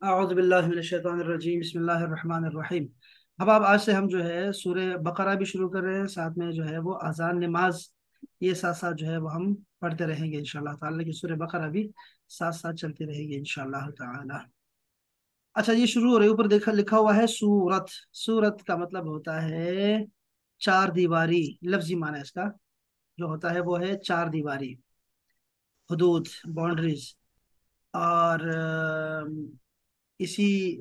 اعوذ باللہ من الشیطان الرجیم بسم اللہ الرحمن الرحیم۔ اب آپ آج سے ہم جو ہے سورہ بقرہ بھی شروع کر رہے ہیں، ساتھ میں جو ہے وہ اذان نماز یہ ساتھ ساتھ جو ہے وہ ہم پڑھتے رہیں گے انشاءاللہ تعالی کہ سورہ بقرہ بھی ساتھ ساتھ چلتی رہے گی انشاءاللہ تعالی۔ اچھا، یہ شروع ہو رہی ہے، اوپر دیکھا لکھا ہوا ہے سورت۔ سورت کا مطلب ہوتا ہے چار دیواری، لفظی معنی اس کا جو ہوتا ہے وہ ہے چار دیواری، حدود، باؤنڈریز۔ اور اسی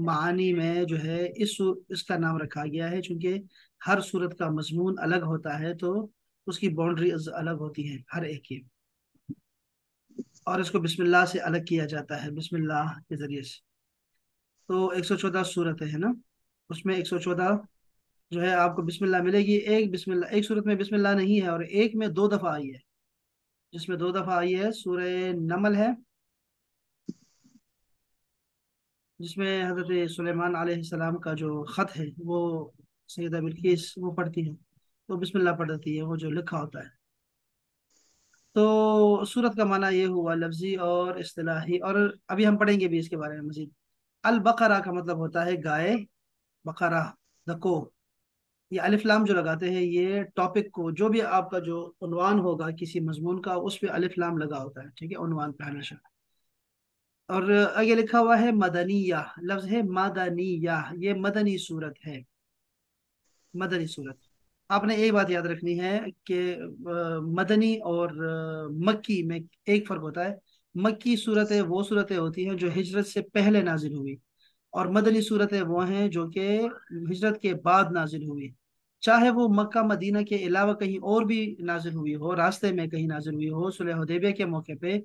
معانی میں جو ہے اس کا نام رکھا گیا ہے، چونکہ ہر صورت کا مضمون الگ ہوتا ہے تو اس کی باؤنڈریز الگ ہوتی ہیں ہر ایک کی، اور اس کو بسم اللہ سے الگ کیا جاتا ہے، بسم اللہ کے ذریعے سے۔ تو 114 صورتیں ہیں نا، اس میں 114 جو ہے آپ کو بسم اللہ ملے گی۔ ایک بسم اللہ، ایک صورت میں بسم اللہ نہیں ہے، اور ایک میں دو دفعہ آئی ہے، جس میں دو دفعہ آئی ہے سورہ نمل ہے، جس میں حضرت سلیمان علیہ السلام کا جو خط ہے وہ سیدہ بلقیس وہ پڑھتی ہے، تو بسم اللہ پڑھتی ہے وہ جو لکھا ہوتا ہے۔ تو سورت کا معنی یہ ہوا لفظی اور اصطلاحی، اور ابھی ہم پڑھیں گے بھی اس کے بارے میں مزید۔ البقرہ کا مطلب ہوتا ہے گائے، بقرہ دکو۔ یہ الف لام جو لگاتے ہیں یہ ٹاپک کو، جو بھی آپ کا جو عنوان ہوگا کسی مضمون کا، اس پہ الف لام لگا ہوتا ہے، ٹھیک ہے، عنوان پہ ہمیشہ۔ اور آگے لکھا ہوا ہے مدنیہ، لفظ ہے مدنیہ، یہ مدنی صورت ہے، مدنی صورت۔ آپ نے ایک بات یاد رکھنی ہے کہ مدنی اور مکی میں ایک فرق ہوتا ہے۔ مکی صورتیں وہ صورتیں ہوتی ہیں جو ہجرت سے پہلے نازل ہوئی، اور مدنی صورتیں وہ ہیں جو کہ ہجرت کے بعد نازل ہوئی، چاہے وہ مکہ مدینہ کے علاوہ کہیں اور بھی نازل ہوئی ہو، راستے میں کہیں نازل ہوئی ہو، صلح حدیبیہ کے موقع پہ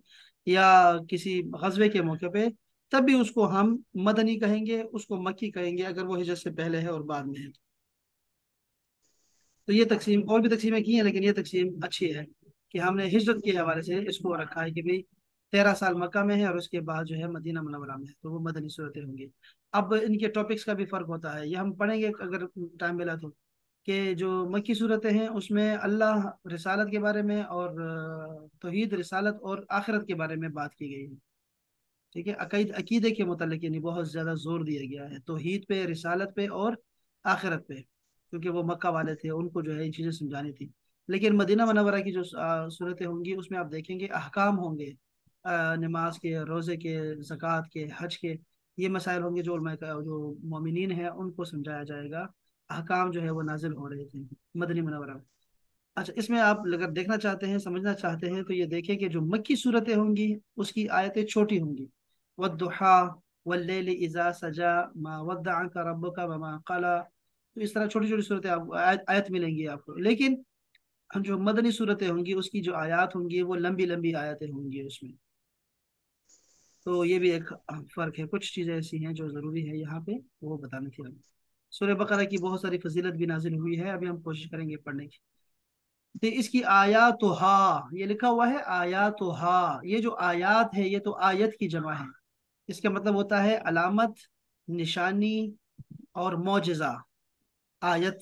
یا کسی غزوے کے موقع پہ، تب بھی اس کو ہم مدنی کہیں گے، اس کو مکی کہیں گے اگر وہ ہجرت سے پہلے ہے اور بعد میں ہے۔ تو یہ تقسیم اور بھی تقسیمیں کی ہیں، لیکن یہ تقسیم اچھی ہے کہ ہم نے ہجرت کے حوالے سے اس کو رکھا ہے کہ بھئی 13 سال مکہ میں ہے اور اس کے بعد جو ہے مدینہ منورہ میں ہے، تو وہ مدنی صورتیں ہوں گی۔ اب ان کے ٹاپکس کا بھی فرق ہوتا ہے، یہ ہم پڑھیں گے اگر ٹائم ملا تو، کہ جو مکی صورتیں ہیں اس میں اللہ رسالت کے بارے میں اور توحید، رسالت اور آخرت کے بارے میں بات کی گئی ہے، ٹھیک ہے، عقیدے کے متعلق یعنی بہت زیادہ زور دیا گیا ہے توحید پہ، رسالت پہ اور آخرت پہ، کیونکہ وہ مکہ والے تھے، ان کو جو ہے یہ چیزیں سمجھانی تھی۔ لیکن مدینہ منورہ کی جو صورتیں ہوں گی اس میں آپ دیکھیں گے احکام ہوں گے، نماز کے، روزے کے، زکوٰۃ کے، حج کے، یہ مسائل ہوں گے جو علماء جو مومنین ہیں ان کو سمجھایا جائے گا، احکام جو ہے وہ نازل ہو رہے تھے مدنی منورہ میں۔ اچھا، اس میں آپ اگر دیکھنا چاہتے ہیں، سمجھنا چاہتے ہیں، تو یہ دیکھیں کہ جو مکی صورتیں ہوں گی اس کی آیتیں چھوٹی ہوں گی، والضحیٰ واللیل اذا سجا ما ودعک ربک وما قلی، تو اس طرح چھوٹی چھوٹی صورتیں آپ آیت ملیں گی آپ کو۔ لیکن جو مدنی صورتیں ہوں گی اس کی جو آیات ہوں گی وہ لمبی لمبی آیتیں ہوں گی اس میں، تو یہ بھی ایک فرق ہے۔ کچھ چیزیں ایسی ہیں جو ضروری ہے یہاں پہ وہ بتانی تھی ہمیں۔ سورہ بقرہ کی بہت ساری فضیلت بھی نازل ہوئی ہے، ابھی ہم کوشش کریں گے پڑھنے کی۔ تو اس کی آیاتہا، یہ لکھا ہوا ہے آیاتہا، یہ جو آیات ہے یہ تو آیت کی جمع ہے، اس کا مطلب ہوتا ہے علامت، نشانی اور معجزہ۔ آیت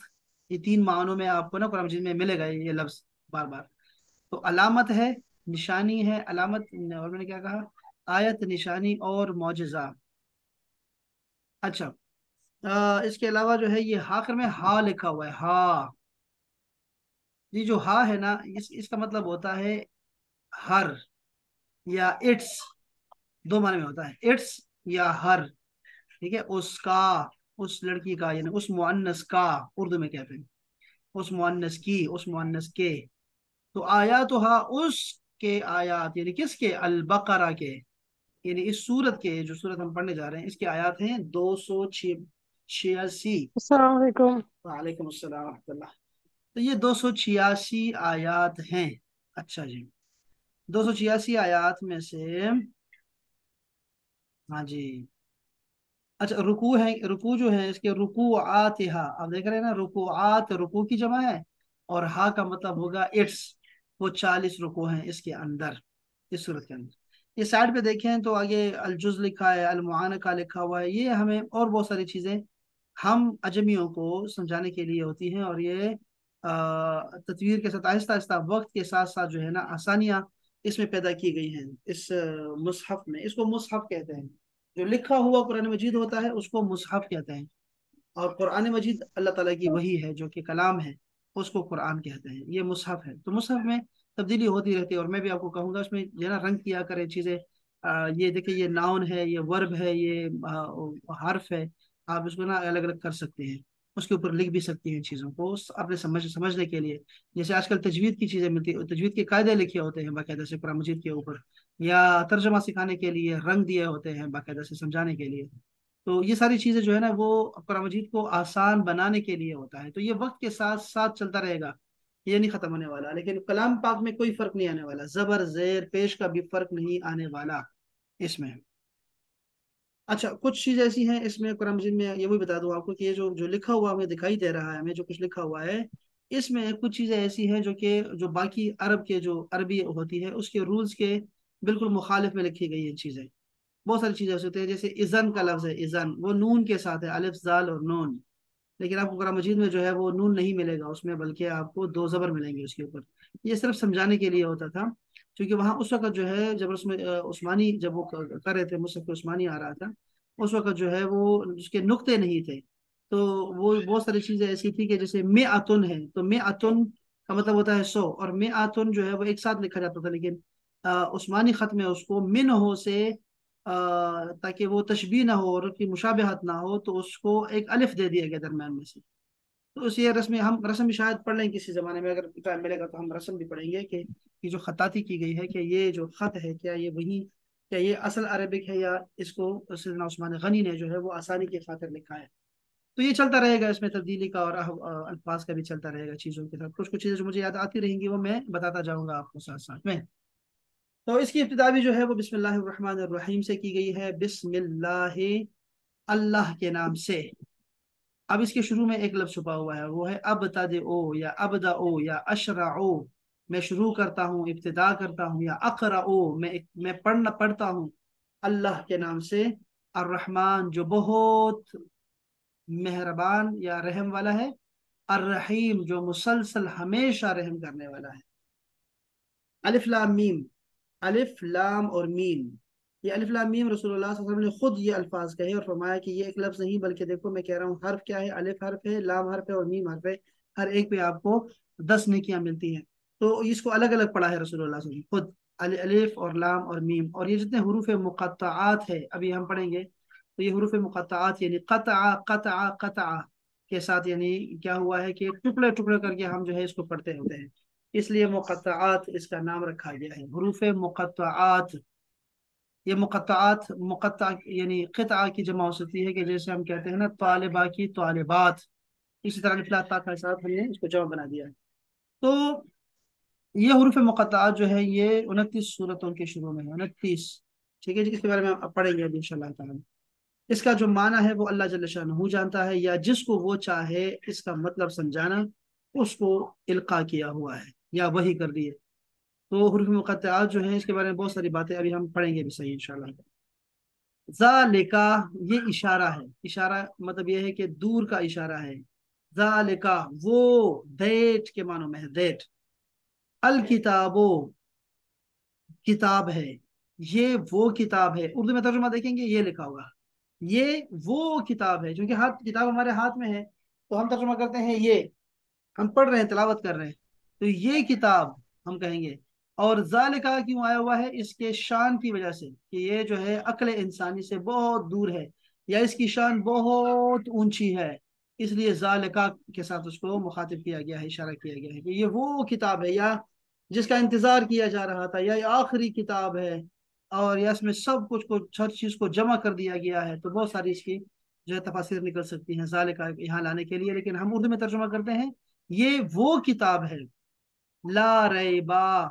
یہ تین معنوں میں آپ کو نا قرآن مجید میں ملے گا یہ لفظ بار بار۔ تو علامت ہے، نشانی ہے، علامت، اور میں نے کیا کہا، آیت، نشانی اور معجزہ۔ اچھا، اس کے علاوہ جو ہے یہ آخر میں ہا لکھا ہوا ہے، ہا، یہ جو ہا ہے نا اس کا مطلب ہوتا ہے ہر یا اٹس، دو معنی میں ہوتا ہے، اٹس یا ہر، ٹھیک ہے، اس کا، اس لڑکی کا، یعنی اس مؤنث کا، اردو میں کہتے ہیں اس مؤنث کی، اس مؤنث کے۔ تو آیاتہا اس کے آیات، یعنی کس کے، البقرہ کے، یعنی اس سورت کے، جو سورت ہم پڑھنے جا رہے ہیں اس کے آیات ہیں 286۔ السلام علیکم۔ وعلیکم السلام ورحمۃ اللہ۔ تو یہ 286 آیات ہیں۔ اچھا جی، 286 آیات میں سے، ہاں جی، اچھا رکوع ہے، رکوع جو ہے اس کے رکوعاتہا، آپ دیکھ رہے ہیں نا، رکوعات رکوع کی جمع ہے، اور ہا کا مطلب ہوگا اٹس، وہ 40 رکوع ہیں اس کے اندر، اس صورت کے اندر۔ یہ سائڈ پہ دیکھیں تو آگے الجز لکھا ہے، المعانقہ لکھا ہوا ہے، یہ ہمیں اور بہت ساری چیزیں ہم اجمیوں کو سمجھانے کے لیے ہوتی ہیں، اور یہ تطویر کے ساتھ آہستہ آہستہ وقت کے ساتھ ساتھ جو ہے نا آسانیاں اس میں پیدا کی گئی ہیں، اس مصحف میں، اس کو مصحف کہتے ہیں، جو لکھا ہوا قرآن مجید ہوتا ہے اس کو مصحف کہتے ہیں، اور قرآن مجید اللہ تعالیٰ کی وحی ہے جو کہ کلام ہے، اس کو قرآن کہتے ہیں، یہ مصحف ہے۔ تو مصحف میں تبدیلی ہوتی رہتی ہے، اور میں بھی آپ کو کہوں گا اس میں جو ہے نا رنگ کیا کرے چیزیں۔ یہ دیکھیں، یہ ناؤن ہے، یہ ورب ہے، یہ حرف ہے، آپ اس کو نا الگ الگ کر سکتے ہیں، اس کے اوپر لکھ بھی سکتے ہیں چیزوں کو اپنے سمجھنے کے لیے۔ جیسے آج کل تجوید کی چیزیں ملتی ہیں، تجوید کے قاعدے لکھے ہوتے ہیں باقاعدہ سے قرآن مجید کے اوپر، یا ترجمہ سکھانے کے لیے رنگ دیے ہوتے ہیں باقاعدہ سے سمجھانے کے لیے۔ تو یہ ساری چیزیں جو ہے نا وہ قرآن مجید کو آسان بنانے کے لیے ہوتا ہے، تو یہ وقت کے ساتھ ساتھ چلتا رہے گا، یہ نہیں ختم ہونے والا۔ لیکن کلام پاک میں کوئی فرق نہیں آنے والا، زبر زیر پیش کا بھی فرق نہیں آنے والا اس میں۔ اچھا، کچھ چیز ایسی ہیں اس میں قرآن مجید میں، یہ بھی بتا دوں آپ کو کہ یہ جو لکھا ہوا ہمیں دکھائی دے رہا ہے، ہمیں جو کچھ لکھا ہوا ہے اس میں کچھ چیزیں ایسی ہیں جو کہ جو باقی عرب کے جو عربی ہوتی ہے اس کے رولز کے بالکل مخالف میں لکھی گئی ہیں چیزیں۔ بہت ساری چیزیں ہو سکتی ہیں، جیسے اذن کا لفظ ہے، اذن وہ نون کے ساتھ ہے، الف زال اور نون، لیکن آپ کو قرآن مجید میں جو ہے وہ نون نہیں ملے گا اس میں، بلکہ آپ کو دو زبر ملیں گے اس کے اوپر۔ یہ صرف سمجھانے کے لیے ہوتا تھا، کیونکہ وہاں اس وقت جو ہے جب اس میں عثمانی جب وہ کر رہے تھے، مصحف عثمانی آ رہا تھا، اس وقت جو ہے وہ اس کے نقطے نہیں تھے، تو وہ بہت ساری چیزیں ایسی تھی کہ جیسے میں آتن ہے، تو میں آتن کا مطلب ہوتا ہے 100، اور میں آتن جو ہے وہ ایک ساتھ لکھا جاتا تھا، لیکن عثمانی خط میں اس کو من ہو سے تاکہ وہ تشبیہ نہ ہو اور اس کی مشابہت نہ ہو، تو اس کو ایک الف دے دیا گیا درمیان میں سے۔ تو اس یہ رسم بھی شاید پڑھ لیں گے کسی زمانے میں، اگر ٹائم ملے گا تو ہم رسم بھی پڑھیں گے کہ یہ جو خطاطی کی گئی ہے کہ یہ جو خط ہے کیا یہ وہی، کیا یہ اصل عربک ہے، یا اس کو سیدنا عثمان غنی نے جو ہے وہ آسانی کی خاطر لکھا ہے۔ تو یہ چلتا رہے گا، اس میں تبدیلی کا اور الفاظ کا بھی چلتا رہے گا چیزوں کے ساتھ، کچھ کچھ چیزیں جو مجھے یاد آتی رہیں گی وہ میں بتاتا جاؤں گا آپ کو ساتھ ساتھ میں۔ تو اس کی ابتدا بھی جو ہے وہ بسم اللہ الرحمن الرحیم سے کی گئی ہے، بسم اللہ، اللہ کے نام سے۔ اب اس کے شروع میں ایک لفظ چھپا ہوا ہے، وہ ہے ابتدئ یا ابدأ یا اشرع، میں شروع کرتا ہوں، ابتدا کرتا ہوں، یا اقرأ، میں پڑھتا ہوں اللہ کے نام سے، الرحمن جو بہت مہربان یا رحم والا ہے، الرحیم جو مسلسل ہمیشہ رحم کرنے والا ہے۔ الف لام میم، الف لام اور میم، یہ الف لام میم رسول اللہ صلی اللہ علیہ وسلم نے خود یہ الفاظ کہے اور فرمایا کہ یہ ایک لفظ نہیں، بلکہ دیکھو میں کہہ رہا ہوں حرف کیا ہے، الف حرف ہے، لام حرف ہے، اور میم حرف ہے، ہر ایک پہ آپ کو 10 نیکیاں ملتی ہیں۔ تو اس کو الگ الگ پڑھا ہے رسول اللہ صلی اللہ علیہ وسلم خود، الف اور لام اور میم، اور یہ جتنے حروف مقطعات ہے ابھی ہم پڑھیں گے، تو یہ حروف مقطعات یعنی قطع قطع قطع کے ساتھ، یعنی کیا ہوا ہے کہ ٹکڑے ٹکڑے کر کے ہم جو ہے اس کو پڑھتے ہوتے ہیں، اس لیے مقطعات اس کا نام رکھا گیا ہے، حروف مقطعات۔ یہ مقطعات، مقطع یعنی قطعہ کی جمع ہو سکتی ہے، کہ جیسے ہم کہتے ہیں نا طالبہ کی طالبات، اسی طرح الف لام تا کے ساتھ ہم نے اس کو جمع بنا دیا ہے۔ تو یہ حروف مقطعات جو ہے یہ 29 صورتوں کے شروع میں ہے، 29، ٹھیک ہے جی، اس کے بارے میں اب پڑھیں گے ابھی انشاءاللہ تعالی۔ اس کا جو معنی ہے وہ اللہ جل شانہ جانتا ہے، یا جس کو وہ چاہے اس کا مطلب سمجھانا اس کو القا کیا ہوا ہے یا وحی کر دیے۔ تو حروف مقطعات جو ہیں اس کے بارے میں بہت ساری باتیں ابھی ہم پڑھیں گے بھی صحیح انشاءاللہ۔ ذالکا، یہ اشارہ ہے، اشارہ مطلب یہ ہے کہ دور کا اشارہ ہے، ذالکا وہ، دیٹ کے معنوں میں ہے، دیٹ، الکتابو کتاب ہے، یہ وہ کتاب ہے، اردو میں ترجمہ دیکھیں گے یہ لکھا ہوگا، یہ وہ کتاب ہے، کیونکہ کتاب ہمارے ہاتھ میں ہے تو ہم ترجمہ کرتے ہیں یہ، ہم پڑھ رہے ہیں تلاوت کر رہے ہیں، تو یہ کتاب ہم کہیں گے۔ اور ذالکا کیوں آیا ہوا ہے؟ اس کے شان کی وجہ سے، کہ یہ جو ہے عقل انسانی سے بہت دور ہے، یا اس کی شان بہت اونچی ہے، اس لیے ذالکا کے ساتھ اس کو مخاطب کیا گیا ہے، اشارہ کیا گیا ہے کہ یہ وہ کتاب ہے، یا جس کا انتظار کیا جا رہا تھا، یا یہ آخری کتاب ہے، اور یا اس میں سب کچھ کو، ہر چیز کو جمع کر دیا گیا ہے۔ تو بہت ساری اس کی جو ہے تفاسیر نکل سکتی ہیں ذالکا یہاں لانے کے لیے، لیکن ہم اردو میں ترجمہ کرتے ہیں یہ وہ کتاب ہے، لا ریبا،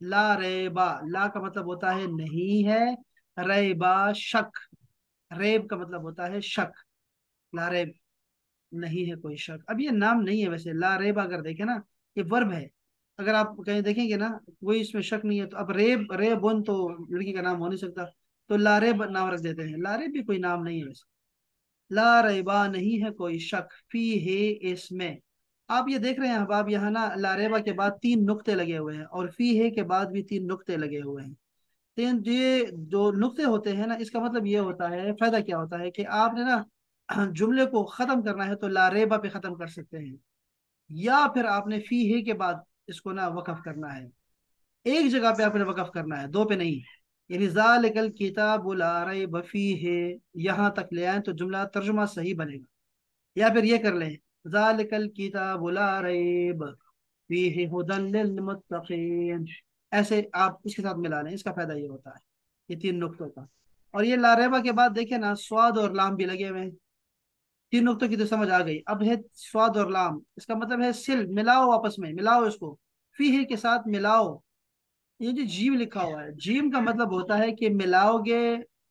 لا ریبا، لا کا مطلب ہوتا ہے نہیں ہے، ریبا شک، ریب کا مطلب ہوتا ہے شک، لا ریب نہیں ہے کوئی شک۔ اب یہ نام نہیں ہے ویسے، لا ریب اگر دیکھیں نا یہ ورب ہے، اگر آپ کہیں دیکھیں گے نا کوئی اس میں شک نہیں ہے، تو اب ریب ریبن تو لڑکی کا نام ہو نہیں سکتا، تو لا ریب نام رکھ دیتے ہیں، لا ریب بھی کوئی نام نہیں ہے ویسے، لا ریبا نہیں ہے کوئی شک، فی ہے اس میں۔ آپ یہ دیکھ رہے ہیں احباب یہاں نا لا ریبا کے بعد 3 نقطے لگے ہوئے ہیں، اور فی ہے کے بعد بھی 3 نقطے لگے ہوئے ہیں، یہ جو نقطے ہوتے ہیں نا، اس کا مطلب یہ ہوتا ہے، فائدہ کیا ہوتا ہے کہ آپ نے نا جملے کو ختم کرنا ہے تو لا ریبا پہ ختم کر سکتے ہیں، یا پھر آپ نے فی ہے کے بعد اس کو نا وقف کرنا ہے، ایک جگہ پہ آپ نے وقف کرنا ہے، دو پہ نہیں۔ یعنی ذالک الکتاب لا ریب فیہ، یہاں تک لے آئیں تو جملہ ترجمہ صحیح بنے گا، یا پھر یہ کر لیں ذالک الکتاب لا ریب فیہ ہدی للمتقین، ایسے آپ اس کے ساتھ ملا لیں، اس کا فائدہ یہ ہوتا ہے یہ تین نقطوں کا۔ اور یہ لا ریبا کے بعد دیکھیں نا سواد اور لام بھی لگے ہوئے ہیں، تین نقطوں کی تو سمجھ آ گئی، اب ہے سواد اور لام، اس کا مطلب ہے سل، ملاؤ آپس میں، ملاؤ اس کو، فی ہے کے ساتھ ملاؤ۔ یہ جو جیم لکھا ہوا ہے، جیم کا مطلب ہوتا ہے کہ ملاؤ گے،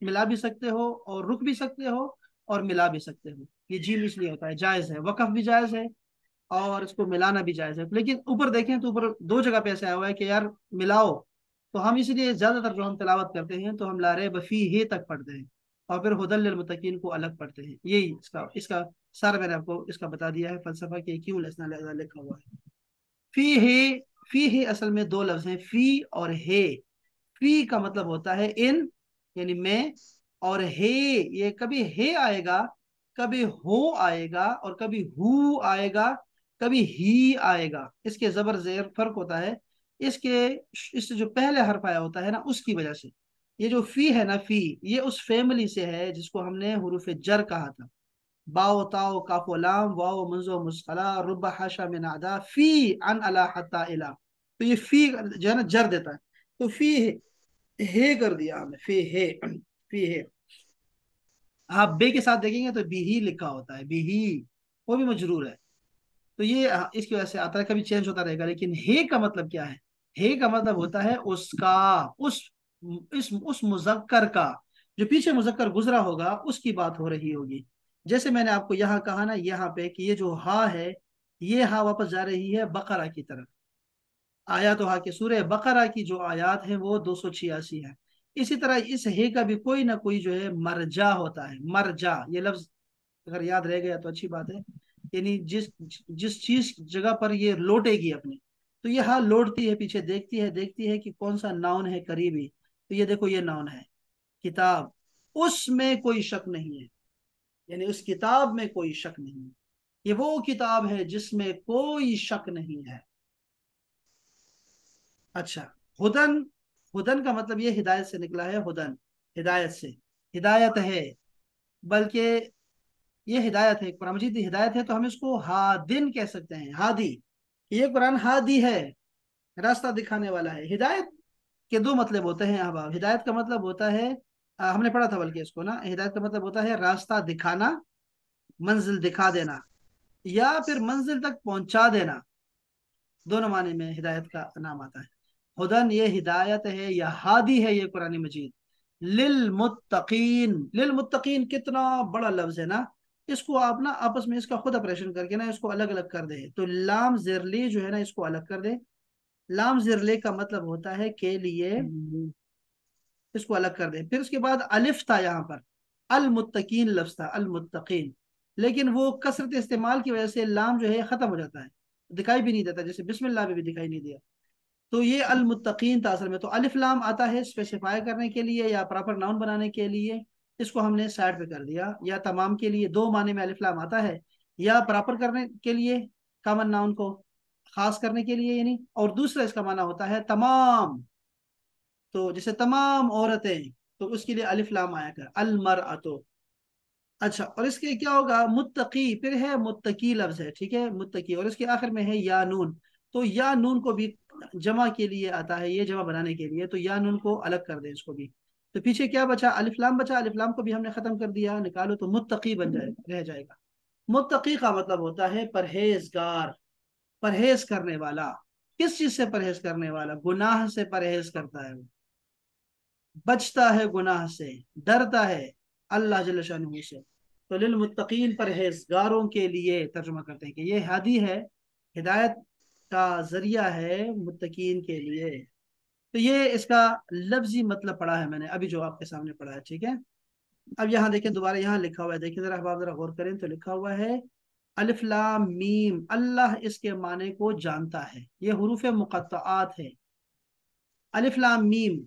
ملا بھی سکتے ہو اور رک بھی سکتے ہو اور ملا بھی سکتے ہو، یہ جیم اس لیے ہوتا ہے، جائز ہے، وقف بھی جائز ہے اور اس کو ملانا بھی جائز ہے۔ لیکن اوپر دیکھیں تو اوپر دو جگہ پہ ایسا ہوا ہے کہ یار ملاؤ، تو ہم اس لیے زیادہ تر جو ہم تلاوت کرتے ہیں تو ہم لا ریب فیہ تک پڑھتے ہیں اور پھر ہدی للمتقین کو الگ پڑھتے ہیں، یہی اس کا سارا میں نے آپ کو اس کا بتا دیا ہے فلسفہ کہ کیوں لکھا ہوا ہے۔ فی ہے، فی ہے اصل میں دو لفظ ہیں، فی اور ہے۔ فی کا مطلب ہوتا ہے ان، یعنی میں، اور ہے یہ کبھی ہے آئے گا، کبھی ہو آئے گا، اور کبھی ہو آئے گا، کبھی ہی آئے گا، اس کے زبر زیر فرق ہوتا ہے، اس کے، اس سے جو پہلے حرف آیا ہوتا ہے نا اس کی وجہ سے۔ یہ جو فی ہے نا، فی یہ اس فیملی سے ہے جس کو ہم نے حروف جر کہا تھا، باو تاو کاف و لام واو منزو مسقلا رب حاشا من عدا فی ان الا حتا الا، تو یہ فی جو ہے نا جر دیتا ہے، تو فی ہے کر دیا ہم نے، فی ہے، فی ہے۔ آپ بے کے ساتھ دیکھیں گے تو بی ہی لکھا ہوتا ہے، بی ہی، وہ بھی مجرور ہے، تو یہ اس کی وجہ سے آتا ہے، کبھی چینج ہوتا رہے گا۔ لیکن ہے کا مطلب کیا ہے؟ ہے کا مطلب ہوتا ہے اس کا، اس اس مذکر کا، جو پیچھے مذکر گزرا ہوگا اس کی بات ہو رہی ہوگی۔ جیسے میں نے آپ کو یہاں کہا نا، یہاں پہ کہ یہ جو ہا ہے، یہ ہا واپس جا رہی ہے بقرہ کی طرف، آیات ہا کے سورہ بقرہ کی جو آیات ہیں وہ 286 ہیں۔ اسی طرح اس ہے کا بھی کوئی نہ کوئی جو ہے مرجع ہوتا ہے، مرجع یہ لفظ اگر یاد رہ گیا تو اچھی بات ہے، یعنی جس جس چیز جگہ پر یہ لوٹے گی اپنے، تو یہ ہاں لوٹتی ہے، پیچھے دیکھتی ہے، دیکھتی ہے کہ کون سا ناؤن ہے قریبی، تو یہ دیکھو یہ ناؤن ہے کتاب، اس میں کوئی شک نہیں ہے، یعنی اس کتاب میں کوئی شک نہیں ہے، یہ وہ کتاب ہے جس میں کوئی شک نہیں ہے۔ اچھا، ہدن، ہدن کا مطلب یہ ہدایت سے نکلا ہے، ہدن ہدایت سے، ہدایت ہے، بلکہ یہ ہدایت ہے، قرآن مجید ہدایت ہے تو ہم اس کو ہادن کہہ سکتے ہیں، ہادی، یہ قرآن ہادی ہے، راستہ دکھانے والا ہے۔ ہدایت کے دو مطلب ہوتے ہیں احباب، ہدایت کا مطلب ہوتا ہے، ہم نے پڑھا تھا بلکہ اس کو نا، ہدایت کا مطلب ہوتا ہے راستہ دکھانا، منزل دکھا دینا، یا پھر منزل تک پہنچا دینا، دونوں معنی میں ہدایت کا نام آتا ہے۔ ہدن یہ ہدایت ہے یا ہادی ہے یہ قرآن مجید، للمتقین، للمتقین کتنا بڑا لفظ ہے نا، اس کو آپ نا آپس میں اس کا خود آپریشن کر کے نا اس کو الگ الگ کر دے، تو لام زرلی جو ہے نا اس کو الگ کر دے، لام زرلے کا مطلب ہوتا ہے کے لیے، اس کو الگ کر دیں، پھر اس کے بعد الف تھا یہاں پر، المتقین لفظ تھا، المتقین، لیکن وہ کثرت استعمال کی وجہ سے لام جو ہے ختم ہو جاتا ہے، دکھائی بھی نہیں دیتا، جیسے بسم اللہ میں بھی دکھائی نہیں دیا، تو یہ المتقین تھا اصل میں، تو الف لام آتا ہے اسپیسیفائی کرنے کے لیے یا پراپر ناؤن بنانے کے لیے، اس کو ہم نے سائڈ پہ کر دیا، یا تمام کے لیے دو معنی میں الف لام آتا ہے، یا پراپر کرنے کے لیے کامن ناؤن کو خاص کرنے کے لیے یعنی، اور دوسرا اس کا معنی ہوتا ہے تمام، تو جیسے تمام عورتیں، تو اس کے لیے الف لام آیا کر المرأۃ۔ اچھا، اور اس کے کیا ہوگا، متقی، پھر ہے متقی لفظ ہے، ٹھیک ہے متقی، اور اس کے آخر میں ہے یا نون، تو یا نون کو بھی جمع کے لیے آتا ہے، یہ جمع بنانے کے لیے، تو یا نون کو الگ کر دیں اس کو بھی، تو پیچھے کیا بچا، الف لام بچا، الف لام کو بھی ہم نے ختم کر دیا، نکالو تو متقی بن جائے، رہ جائے گا۔ متقی کا مطلب ہوتا ہے پرہیزگار، پرہیز کرنے والا، کس چیز سے پرہیز کرنے والا، گناہ سے پرہیز کرتا ہے، بچتا ہے گناہ سے، ڈرتا ہے اللہ جل شانہ سے، تو للمتقین پرہیزگاروں کے لیے ترجمہ کرتے ہیں کہ یہ ہادی ہے، ہدایت کا ذریعہ ہے متقین کے لیے، تو یہ اس کا لفظی مطلب پڑھا ہے میں نے ابھی جو آپ کے سامنے پڑھا ہے، ٹھیک ہے۔ اب یہاں دیکھیں دوبارہ یہاں لکھا ہوا ہے، دیکھیں ذرا احباب ذرا غور کریں تو لکھا ہوا ہے الف لام میم، اللہ اس کے معنی کو جانتا ہے، یہ حروف مقطعات ہے، الف لام میم،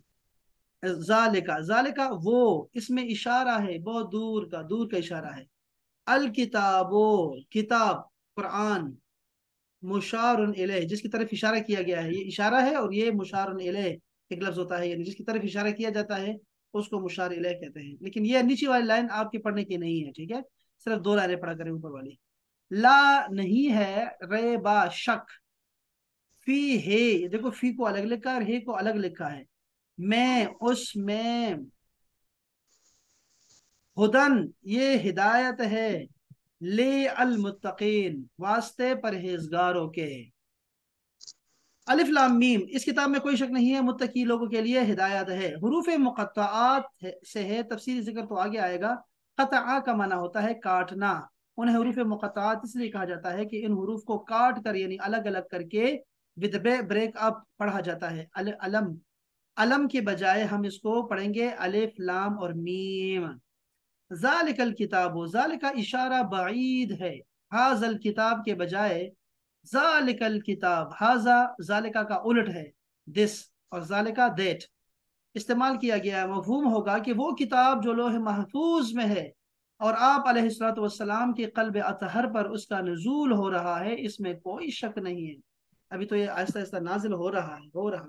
ذالکا، ذالکا وہ، اس میں اشارہ ہے بہت دور کا اشارہ ہے. الکتابو، کتاب، قرآن، مشار الیہ جس کی طرف اشارہ کیا گیا ہے، یہ اشارہ ہے، اور یہ مشار الیہ ایک لفظ ہوتا ہے، یعنی جس کی طرف اشارہ کیا جاتا ہے اس کو مشار الیہ کہتے ہیں. لیکن یہ نیچے والی لائن آپ کے پڑھنے کی نہیں ہے، ٹھیک ہے، صرف 2 لائنیں پڑھا کریں اوپر والی. لا نہیں ہے، ریبا شک، فی ہے، دیکھو فی کو الگ لکھا ہے اور ہے کو الگ لکھا ہے، میں اس میں، ہدن یہ ہدایت ہے، لی المتقین واسطے پرہیزگاروں کے. الف لام میم، اس کتاب میں کوئی شک نہیں ہے، متقی لوگوں کے لیے ہدایت ہے. حروف مقطعات سے ہے، تفصیلی ذکر تو آگے آئے گا. قطع کا معنی ہوتا ہے کاٹنا. انہیں حروف مقطعات اس لیے کہا جاتا ہے کہ ان حروف کو کاٹ کر، یعنی الگ الگ کر کے ود بریک اپ پڑھا جاتا ہے. علم، علم کے بجائے ہم اس کو پڑھیں گے الف لام اور میم. ذالک الکتاب، ذالک اشارہ بعید ہے، حاض الکتاب کے بجائے ذالک الکتاب، حاضا ذالکا کا الٹ ہے، دس، اور ذالکا دیٹ استعمال کیا گیا ہے. مفہوم ہوگا کہ وہ کتاب جو لوح محفوظ میں ہے اور آپ علیہ الصلوۃ والسلام کے قلب اطہر پر اس کا نزول ہو رہا ہے، اس میں کوئی شک نہیں ہے. ابھی تو یہ آہستہ آہستہ نازل ہو رہا ہے.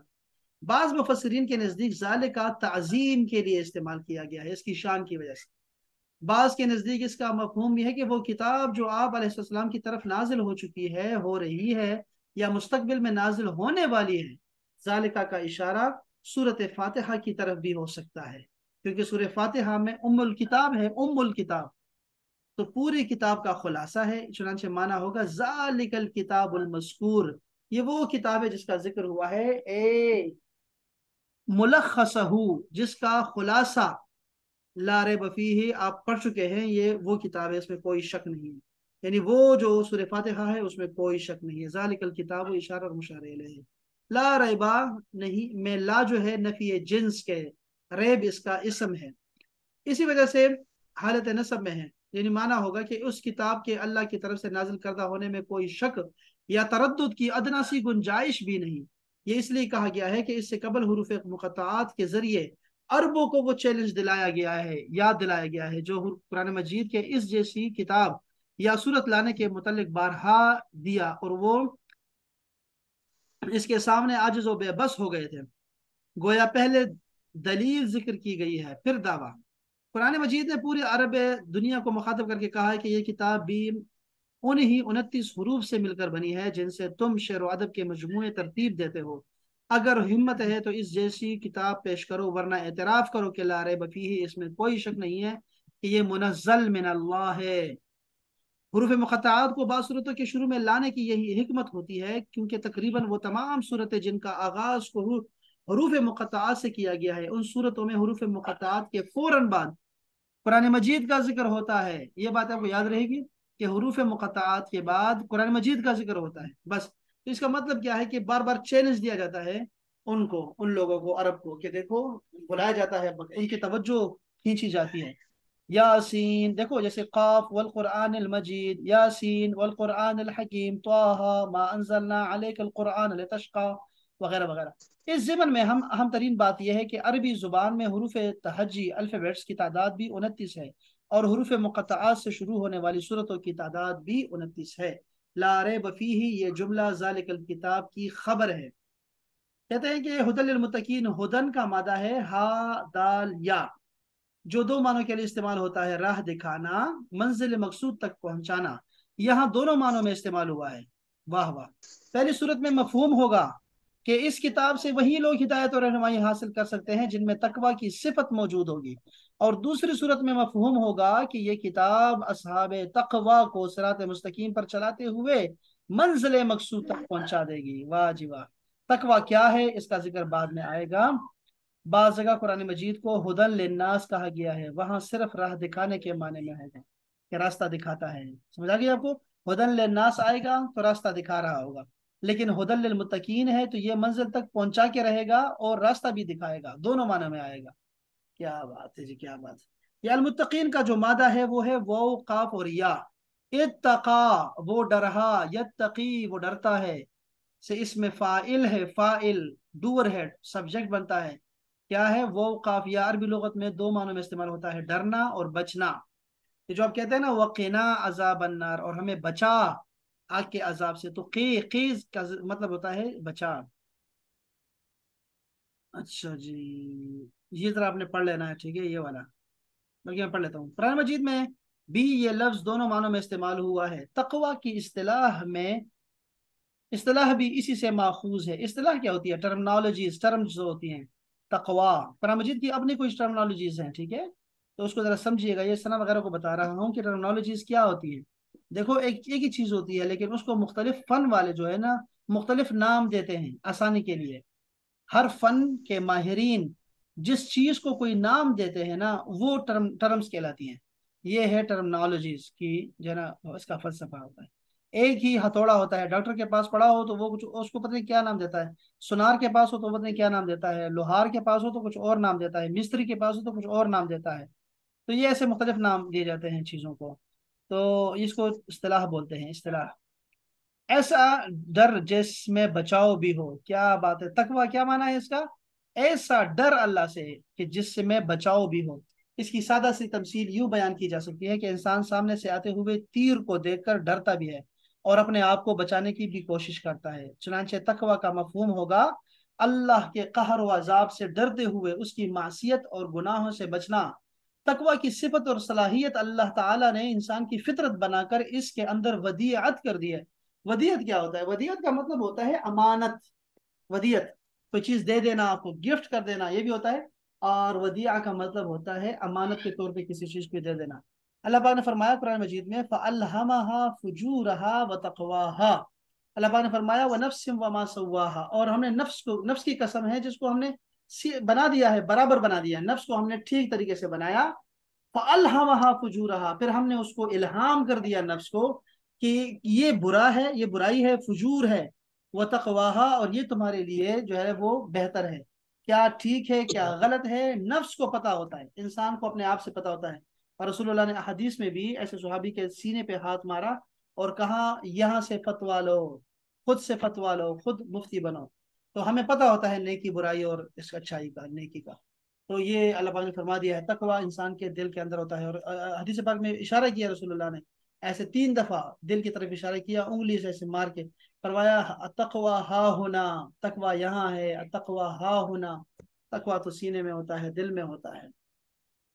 بعض مفسرین کے نزدیک ذالکا تعظیم کے لیے استعمال کیا گیا ہے، اس کی شان کی وجہ سے. بعض کے نزدیک اس کا مفہوم یہ ہے کہ وہ کتاب جو آپ علیہ السلام کی طرف نازل ہو چکی ہے، ہو رہی ہے، یا مستقبل میں نازل ہونے والی ہے. ذالکہ کا اشارہ سورۃ فاتحہ کی طرف بھی ہو سکتا ہے، کیونکہ سورۃ فاتحہ میں ام الکتاب ہے، ام الکتاب تو پوری کتاب کا خلاصہ ہے. چنانچہ معنی ہوگا ذالک الکتاب المذکور، یہ وہ کتاب ہے جس کا ذکر ہوا ہے، ملخصہ، جس کا خلاصہ لا ریب فیہ آپ پڑھ چکے ہیں، یہ وہ کتاب ہے، اس میں کوئی شک نہیں ہے. یعنی وہ جو سورہ فاتحہ ہے اس میں کوئی شک نہیں ہے. ذالک الکتاب اشارہ اور مشار الیہ. لا ریبا نہیں میں، لا جو ہے نفی جنس کے، ریب اس کا اسم ہے، اسی وجہ سے حالت نصب میں ہے. یعنی معنی ہوگا کہ اس کتاب کے اللہ کی طرف سے نازل کردہ ہونے میں کوئی شک یا تردد کی ادنا سی گنجائش بھی نہیں. یہ اس لیے کہا گیا ہے کہ اس سے قبل حروف مقطعات کے ذریعے عربوں کو وہ چیلنج دلایا گیا ہے، یاد دلایا گیا ہے، جو قرآن مجید کے اس جیسی کتاب یا صورت لانے کے متعلق بارہا دیا، اور وہ اس کے سامنے عاجز و بے بس ہو گئے تھے. گویا پہلے دلیل ذکر کی گئی ہے، پھر دعویٰ. قرآن مجید نے پوری عرب دنیا کو مخاطب کر کے کہا ہے کہ یہ کتاب بھی انہی 29 حروف سے مل کر بنی ہے جن سے تم شعر و ادب کے مجموعے ترتیب دیتے ہو. اگر ہمت ہے تو اس جیسی کتاب پیش کرو، ورنہ اعتراف کرو کہ لا ریب فیہ، اس میں کوئی شک نہیں ہے کہ یہ منزل من اللہ ہے. حروف مقطعات کو بعض صورتوں کے شروع میں لانے کی یہی حکمت ہوتی ہے، کیونکہ تقریباً وہ تمام صورتیں جن کا آغاز کو حروف مقطعات سے کیا گیا ہے، ان صورتوں میں حروف مقطعات کے فوراً بعد قرآن مجید کا ذکر ہوتا ہے. یہ بات آپ کو یاد رہے گی کہ حروف مقطعات کے بعد قرآن مجید کا ذکر ہوتا ہے بس. تو اس کا مطلب کیا ہے کہ بار بار چیلنج دیا جاتا ہے ان کو، ان لوگوں کو، عرب کو، کہ دیکھو بلایا جاتا ہے، ان کی توجہ کھینچی جاتی ہے. یاسین، دیکھو جیسے قاف والقرآن المجید، یاسین والقرآن الحکیم، طه ما انزلنا علیک القرآن لتشقى، وغیرہ وغیرہ. اس ضمن میں اہم ترین بات یہ ہے کہ عربی زبان میں حروف تہجی الفابیٹس کی تعداد بھی 29 ہے، اور حروف مقطعات سے شروع ہونے والی صورتوں کی تعداد بھی 29 ہے. لا ریب فیہ یہ جملہ ذالک الکتاب کی خبر ہے. کہتے ہیں کہ ہدن للمتقین، ہدن کا مادہ ہے ہا دال یا، جو 2 معنوں کے لیے استعمال ہوتا ہے، راہ دکھانا، منزل مقصود تک پہنچانا. یہاں دونوں معنوں میں استعمال ہوا ہے. واہ واہ. پہلی صورت میں مفہوم ہوگا کہ اس کتاب سے وہی لوگ ہدایت اور رہنمائی حاصل کر سکتے ہیں جن میں تقوی کی صفت موجود ہوگی، اور دوسری صورت میں مفہوم ہوگا کہ یہ کتاب اصحاب تقوی کو صراط مستقیم پر چلاتے ہوئے منزل مقصود تک پہنچا دے گی. واہ جی واہ. تقوی کیا ہے اس کا ذکر بعد میں آئے گا. بعض جگہ قرآن مجید کو ہدن للناس کہا گیا ہے، وہاں صرف راہ دکھانے کے معنی میں ہے کہ راستہ دکھاتا ہے. سمجھ آ گئی آپ کو؟ ہدن للناس آئے گا تو راستہ دکھا رہا ہوگا، لیکن ہدن للمتقین ہے تو یہ منزل تک پہنچا کے رہے گا اور راستہ بھی دکھائے گا، دونوں معنی میں آئے گا. کیا بات ہے جی، کیا بات ہے. یہ المتقین کا جو مادہ ہے وہ ہے واو قاف اور یا. اتقا وہ ڈرہا، یتقی وہ ڈرتا ہے، سے اس میں فاعل ہے، فاعل ڈور ہے، سبجیکٹ بنتا ہے. کیا ہے وہ قاف، یا عربی لغت میں دو معنوں میں استعمال ہوتا ہے، ڈرنا اور بچنا. یہ جو آپ کہتے ہیں نا وقنا عذاب النار، اور ہمیں بچا آگ کے عذاب سے، تو قیز کا مطلب ہوتا ہے بچا. اچھا جی، یہ ذرا آپ نے پڑھ لینا ہے، ٹھیک ہے یہ والا. بلکہ میں پڑھ لیتا ہوں. قرآن مجید میں بھی یہ لفظ دونوں معنوں میں استعمال ہوا ہے. تقوی کی اصطلاح بھی اسی سے ماخوذ ہے. اصطلاح کیا ہوتی ہے؟ ٹرمنالوجیز، ٹرمز جو ہوتی ہیں. تقوی قرآن مجید کی اپنی کچھ ٹرمنالوجیز ہیں، ٹھیک ہے، تو اس کو ذرا سمجھیے گا. یہ سنا وغیرہ کو بتا رہا ہوں کہ ٹرمنالوجیز کیا ہوتی ہیں. دیکھو ایک ہی چیز ہوتی ہے، لیکن اس کو مختلف فن والے جو ہے نا مختلف نام دیتے ہیں آسانی کے لیے. ہر فن کے ماہرین جس چیز کو کوئی نام دیتے ہیں نا وہ ٹرمز کہلاتی ہیں. یہ ہے ٹرمنالوجیز کی جو ہے نا اس کا فلسفہ ہوتا ہے. ایک ہی ہتھوڑا ہوتا ہے، ڈاکٹر کے پاس پڑا ہو تو وہ کچھ اس کو پتہ نہیں کیا نام دیتا ہے، سونار کے پاس ہو تو پتہ نہیں کیا نام دیتا ہے، لوہار کے پاس ہو تو کچھ اور نام دیتا ہے، مستری کے پاس ہو تو کچھ اور نام دیتا ہے. تو یہ ایسے مختلف نام دیے جاتے ہیں چیزوں کو. تو اس کو اصطلاح بولتے ہیں، اصطلاح. ایسا ڈر جس میں بچاؤ بھی ہو. کیا بات ہے، تقوی کیا معنی ہے اس کا؟ ایسا ڈر اللہ سے کہ جس میں بچاؤ بھی ہو. اس کی سادہ سی تمثیل یوں بیان کی جا سکتی ہے کہ انسان سامنے سے آتے ہوئے تیر کو دیکھ کر ڈرتا بھی ہے اور اپنے آپ کو بچانے کی بھی کوشش کرتا ہے. چنانچہ تقوی کا مفہوم ہوگا اللہ کے قہر و عذاب سے ڈرتے ہوئے اس کی معصیت اور گناہوں سے بچنا. تقوی کی صفت اور صلاحیت اللہ تعالیٰ نے انسان کی فطرت بنا کر اس کے اندر ودیعت کر دی ہے. ودیعت کیا ہوتا ہے؟ ودیعت کا مطلب ہوتا ہے امانت. ودیعت کوئی چیز دے دینا، آپ کو گفٹ کر دینا، یہ بھی ہوتا ہے. اور ودیعہ کا مطلب ہوتا ہے امانت کے طور پہ کسی چیز کو دے دینا. اللہ پاک نے فرمایا قرآن مجید میں فَأَلْهَمَهَا فُجُورَهَا وَتَقْوَاهَا. اللہ پاک نے فرمایا وَنَفْسٍ وَمَا سَوَّاهَا، اور ہم نے نفس کی قسم ہے جس کو ہم نے بنا دیا ہے، برابر بنا دیا ہے، نفس کو ہم نے ٹھیک طریقے سے بنایا. فَأَلْهَمَهَا فُجُورَهَا، پھر ہم نے اس کو الہام کر دیا نفس کو کہ یہ برا ہے، یہ برائی ہے، فجور ہے. وَتَقْوَاهَا، اور یہ تمہارے لیے جو ہے وہ بہتر ہے. کیا ٹھیک ہے کیا غلط ہے نفس کو پتا ہوتا ہے، انسان کو اپنے آپ سے پتا ہوتا ہے. اور رسول اللہ نے احادیث میں بھی ایسے صحابی کے سینے پہ ہاتھ مارا اور کہا یہاں سے فتوا لو، خود سے فتوا لو، خود مفتی بنو. تو ہمیں پتا ہوتا ہے نیکی برائی اور اس اچھائی کا، نیکی کا. تو یہ اللہ پاک نے فرما دیا ہے تقوی انسان کے دل کے اندر ہوتا ہے. اور حدیث پاک میں اشارہ کیا رسول اللہ نے، ایسے 3 دفعہ دل کی طرف اشارہ کیا انگلی سے ایسے مار کے، فرمایا تقوی ہا ہونا، تقوی یہاں ہے، تقوی ہا ہونا. تقوی تو سینے میں ہوتا ہے، دل میں ہوتا ہے.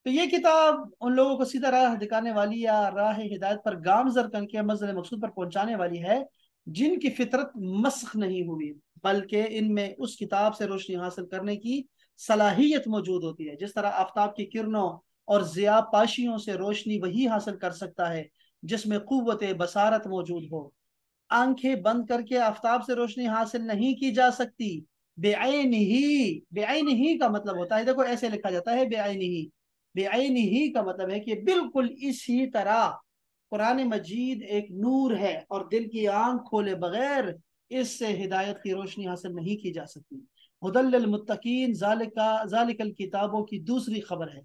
تو یہ کتاب ان لوگوں کو سیدھا راہ دکھانے والی یا راہ ہدایت پر گامزن کر کے منزل مقصود پر پہنچانے والی ہے، جن کی فطرت مسخ نہیں ہوئی بلکہ ان میں اس کتاب سے روشنی حاصل کرنے کی صلاحیت موجود ہوتی ہے. جس طرح آفتاب کی کرنوں اور ضیاء پاشیوں سے روشنی وہی حاصل کر سکتا ہے جس میں قوت بصارت موجود ہو. آنکھیں بند کر کے آفتاب سے روشنی حاصل نہیں کی جا سکتی. بے عین ہی، بے عین ہی کا مطلب ہوتا ہے، دیکھو ایسے لکھا جاتا ہے بے عین ہی. بے عین ہی کا مطلب ہے کہ بالکل اسی طرح قرآن مجید ایک نور ہے اور دل کی آنکھ کھولے بغیر اس سے ہدایت کی روشنی حاصل نہیں کی جا سکتی. ہدی للمتقین، ذالک الکتابوں کی دوسری خبر ہے.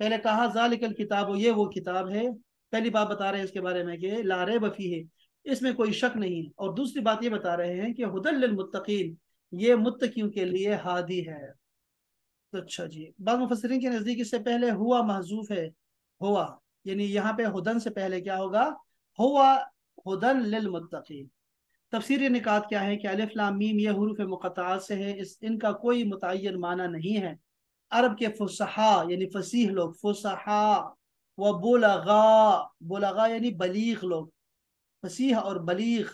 پہلے کہا ذالک الکتاب، یہ وہ کتاب ہے، پہلی بات بتا رہے ہیں اس کے بارے میں کہ لا ریب فیہ، اس میں کوئی شک نہیں. اور دوسری بات یہ بتا رہے ہیں کہ ہدی للمتقین، یہ متقیوں کے لیے ہادی ہے. تو اچھا جی، بعض مفسرین کے نزدیک اس سے پہلے ہوا محذوف ہے. ہوا یعنی یہاں پہ ہدن سے پہلے کیا ہوگا؟ ہوا ہدن للمتقین. تفسیر نکات کیا ہے کہ الف لام میم یہ حروف مقطعات سے ہے، ان کا کوئی متعین معنی نہیں ہے. عرب کے فصحا یعنی فصیح لوگ، فصحا و بلغا، بلغا یعنی بلیغ لوگ، فصیح اور بلیغ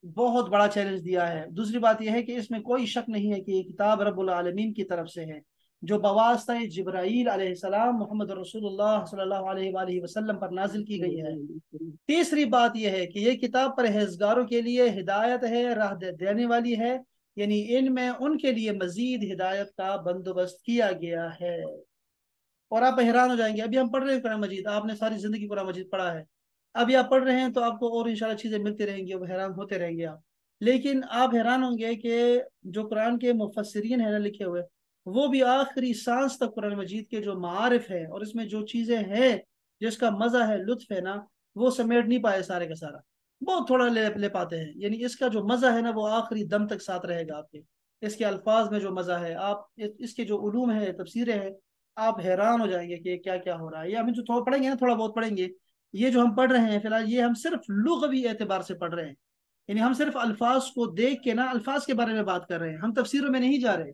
بہت بڑا چیلنج دیا ہے. دوسری بات یہ ہے کہ اس میں کوئی شک نہیں ہے کہ یہ کتاب رب العالمین کی طرف سے ہے جو بواسطہ جبرائیل علیہ السلام محمد رسول اللہ صلی اللہ علیہ وآلہ وسلم پر نازل کی گئی ہے. تیسری بات یہ ہے کہ یہ کتاب پرہیزگاروں کے لیے ہدایت ہے، راہ دینے والی ہے، یعنی ان میں ان کے لیے مزید ہدایت کا بندوبست کیا گیا ہے. اور آپ حیران ہو جائیں گے، ابھی ہم پڑھ رہے ہیں قرآن مجید، آپ نے ساری زندگی قرآن مجید پڑھا ہے، ابھی آپ پڑھ رہے ہیں تو آپ کو اور انشاءاللہ چیزیں ملتی رہیں گی اور حیران ہوتے رہیں گے آپ. لیکن آپ حیران ہوں گے کہ جو قرآن کے مفسرین ہیں نا لکھے ہوئے، وہ بھی آخری سانس تک قرآن مجید کے جو معارف ہے اور اس میں جو چیزیں ہیں جس کا مزہ ہے، لطف ہے نا، وہ سمیٹ نہیں پائے سارے کا سارا. بہت تھوڑا لے پاتے ہیں. یعنی اس کا جو مزہ ہے نا وہ آخری دم تک ساتھ رہے گا آپ کے. اس کے الفاظ میں جو مزہ ہے، آپ اس کے جو علوم ہے، تفسیریں ہیں، آپ حیران ہو جائیں گے کہ کیا کیا ہو رہا ہے. یہ ہم جو تھوڑا پڑھیں گے نا، تھوڑا بہت پڑھیں گے، یہ جو ہم پڑھ رہے ہیں فی الحال، یہ ہم صرف لغوی اعتبار سے پڑھ رہے ہیں. یعنی ہم صرف الفاظ کو دیکھ کے نا الفاظ کے بارے میں بات کر رہے ہیں، ہم تفسیروں میں نہیں جا رہے.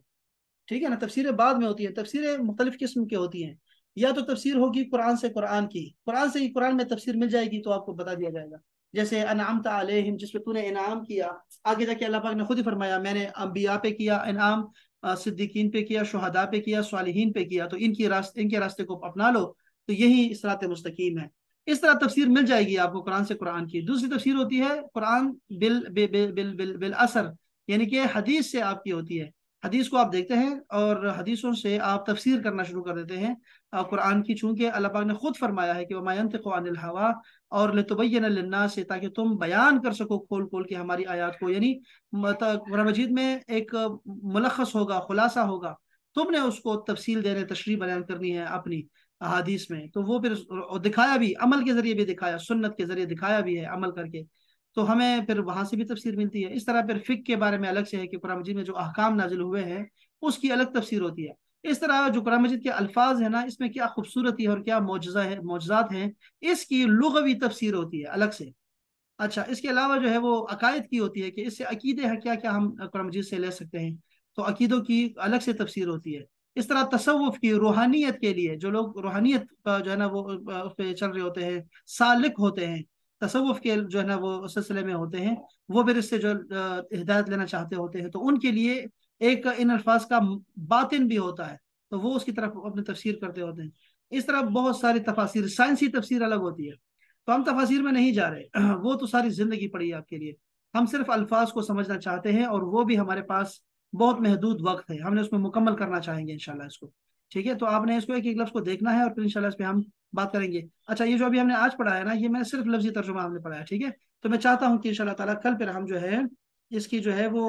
ٹھیک ہے نا، تفسیریں بعد میں ہوتی ہیں. تفسیریں مختلف قسم کی ہوتی ہیں. یا تو تفسیر ہوگی قرآن سے، قرآن کی، قرآن سے ہی قرآن میں تفسیر مل جائے گی تو آپ کو بتا دیا جائے گا. جیسے انعمت علیہم، جس پہ تو نے انعام کیا، آگے جا کے اللہ پاک نے خود ہی فرمایا میں نے انبیاء پہ کیا انعام، صدیقین پہ کیا، شہداء پہ کیا، صالحین پہ کیا، تو ان کے راستے کو اپنا لو، تو یہی صراط مستقیم ہے. اس طرح تفسیر مل جائے گی آپ کو قرآن سے قرآن کی. دوسری تفسیر ہوتی ہے قرآن بالاثر، یعنی کہ حدیث سے آپ کی ہوتی ہے. حدیث کو آپ دیکھتے ہیں اور حدیثوں سے آپ تفسیر کرنا شروع کر دیتے ہیں قرآن کی، چونکہ اللہ پاک نے خود فرمایا ہے کہ وَمَا يَنطِقُ عَنِ الْهَوَىٰ، اور لِتُبَيِّنَ لِلنَّاسِ، تاکہ تم بیان کر سکو کھول کھول کے ہماری آیات کو. یعنی قرآن مجید میں ایک ملخص ہوگا، خلاصہ ہوگا، تم نے اس کو تفصیل دینے، تشریح بیان کرنی ہے اپنی احادیث میں. تو وہ پھر دکھایا بھی، عمل کے ذریعے بھی دکھایا، سنت کے ذریعے دکھایا بھی ہے عمل کر کے. تو ہمیں پھر وہاں سے بھی تفسیر ملتی ہے. اس طرح پھر فقہ کے بارے میں الگ سے ہے کہ قرآن مجید میں جو احکام نازل ہوئے ہیں اس کی الگ تفسیر ہوتی ہے. اس طرح جو قرآن مجید کے الفاظ ہیں نا، اس میں کیا خوبصورتی ہے اور کیا معجزہ ہے، معجزات ہیں، اس کی لغوی تفسیر ہوتی ہے الگ سے. اچھا، اس کے علاوہ جو ہے وہ عقائد کی ہوتی ہے کہ اس سے عقیدے ہیں کیا کیا ہم قرآن مجید سے لے سکتے ہیں، تو عقیدوں کی الگ سے تفسیر ہوتی ہے. اس طرح تصوف کی، روحانیت کے لیے جو لوگ روحانیت کا جو ہے نا وہ اس پہ چل رہے ہوتے ہیں، سالک ہوتے ہیں، تصوف کے جو ہے نا وہ سلسلے میں ہوتے ہیں، وہ پھر اس سے جو ہدایت لینا چاہتے ہوتے ہیں، تو ان کے لیے ایک ان الفاظ کا باطن بھی ہوتا ہے، تو وہ اس کی طرف اپنی تفسیر کرتے ہوتے ہیں. اس طرح بہت ساری تفاسیر، سائنسی تفسیر الگ ہوتی ہے. تو ہم تفاسیر میں نہیں جا رہے وہ تو ساری زندگی پڑی ہے آپ کے لیے. ہم صرف الفاظ کو سمجھنا چاہتے ہیں، اور وہ بھی ہمارے پاس بہت محدود وقت ہے، ہم نے اس میں مکمل کرنا چاہیں گے انشاءاللہ اس کو. ٹھیک ہے، تو آپ نے اس کو ایک ایک لفظ کو دیکھنا ہے، اور پھر انشاءاللہ اس پہ ہم بات کریں گے. اچھا، یہ جو ابھی ہم نے آج پڑھا ہے نا، یہ میں نے صرف لفظی ترجمہ ہم نے پڑھا ہے. ٹھیک ہے، تو میں چاہتا ہوں کہ انشاءاللہ تعالیٰ کل پھر ہم جو ہے اس کی جو ہے وہ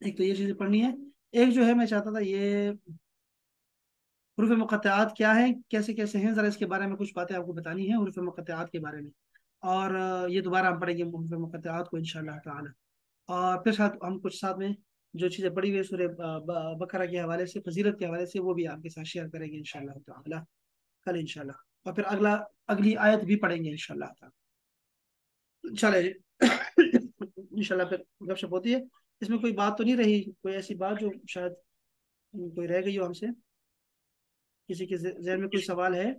ایک تو یہ چیزیں پڑھنی ہے. ایک جو ہے میں چاہتا تھا یہ حروف مقطعات کیا ہیں، کیسے کیسے ہیں، ذرا اس کے بارے میں کچھ باتیں آپ کو بتانی ہیں حروف مقطعات کے بارے میں. اور یہ دوبارہ ہم پڑھیں گے حروف مقطعات کو انشاءاللہ تعالی. اور پھر ہم کچھ ساتھ میں جو چیزیں پڑھی ہوئی سورہ بقرہ کے حوالے سے، فضیلت کے حوالے سے، وہ بھی آپ کے ساتھ شیئر کریں گے انشاءاللہ تعالی کل انشاءاللہ. اور پھر اگلی آیت بھی پڑھیں گے انشاءاللہ تعالی. چلے جی انشاءاللہ پھر گپ شپ ہوتی ہے. اس میں کوئی بات تو نہیں رہی، کوئی ایسی بات جو شاید کوئی رہ گئی ہو ہم سے، کسی کے ذہن میں کوئی سوال ہے؟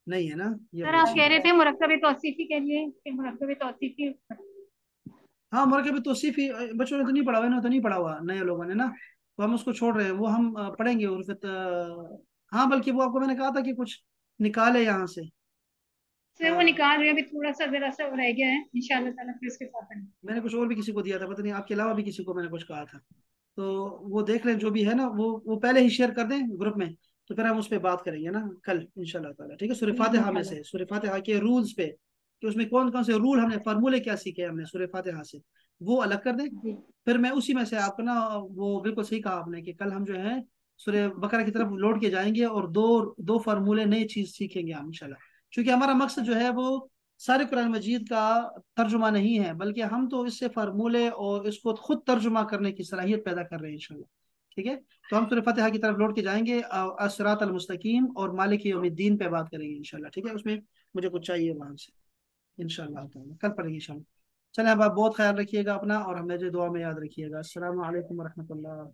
نہیں ہے نا، یہ سر بڑی آپ اچھی کہہ رہے بات ہے. تھے مرکب توصیفی کے لیے کہ مرکب توصیفی. ہاں، مرکب توصیفی بچوں نے تو نہیں پڑھا ہوا، انہوں نے تو نہیں پڑھا ہوا، نئے لوگوں نے نا، تو ہم اس کو چھوڑ رہے ہیں. وہ ہم پڑھیں گے. اور پھر ہاں، بلکہ وہ آپ کو میں نے کہا تھا کہ کچھ نکالے یہاں سے. سر وہ نکال رہے ہیں ابھی، تھوڑا سا ذرا سا رہ گیا ہے، انشاءاللہ تعالیٰ پھر اس کے ساتھ آئیں گے. میں نے کچھ اور بھی کسی کو دیا تھا، پتہ نہیں آپ کے علاوہ بھی کسی کو میں نے کچھ کہا تھا. تو وہ دیکھ لیں جو بھی ہے نا، وہ پہلے ہی شیئر کر دیں گروپ میں، تو پھر ہم اس پہ بات کریں گے نا کل انشاءاللہ تعالیٰ. ٹھیک ہے، سورہ جی فاتحہ میں انشاءاللہ. سے، سورہ فاتحہ کے رولز پہ، کہ اس میں کون کون سے رول ہم نے، فارمولے کیا سیکھے ہم نے سورہ فاتحہ سے، وہ الگ کر دیں. جی پھر میں اسی میں سے آپ کو نا، وہ بالکل صحیح کہا آپ نے کہ کل ہم جو ہے سورہ بقرہ کی طرف لوٹ کے جائیں گے، اور دو دو فارمولے نئی چیز سیکھیں گے ہم انشاءاللہ. کیونکہ ہمارا مقصد جو ہے وہ سارے قرآن مجید کا ترجمہ نہیں ہے، بلکہ ہم تو اس سے فارمولے اور اس کو خود ترجمہ کرنے کی صلاحیت پیدا کر رہے ہیں انشاءاللہ. ٹھیک ہے، تو ہم سورہ فتح کی طرف لوٹ کے جائیں گے، الصراط المستقیم اور مالک یوم الدین پہ بات کریں گے انشاءاللہ. ٹھیک ہے، اس میں مجھے کچھ چاہیے وہاں سے انشاءاللہ تعالیٰ کل پڑھیں گے انشاءاللہ. چلیں اب آپ بہت خیال رکھیے گا اپنا، اور ہمیں جو دعا میں یاد رکھیے گا. السلام علیکم ورحمۃ اللہ.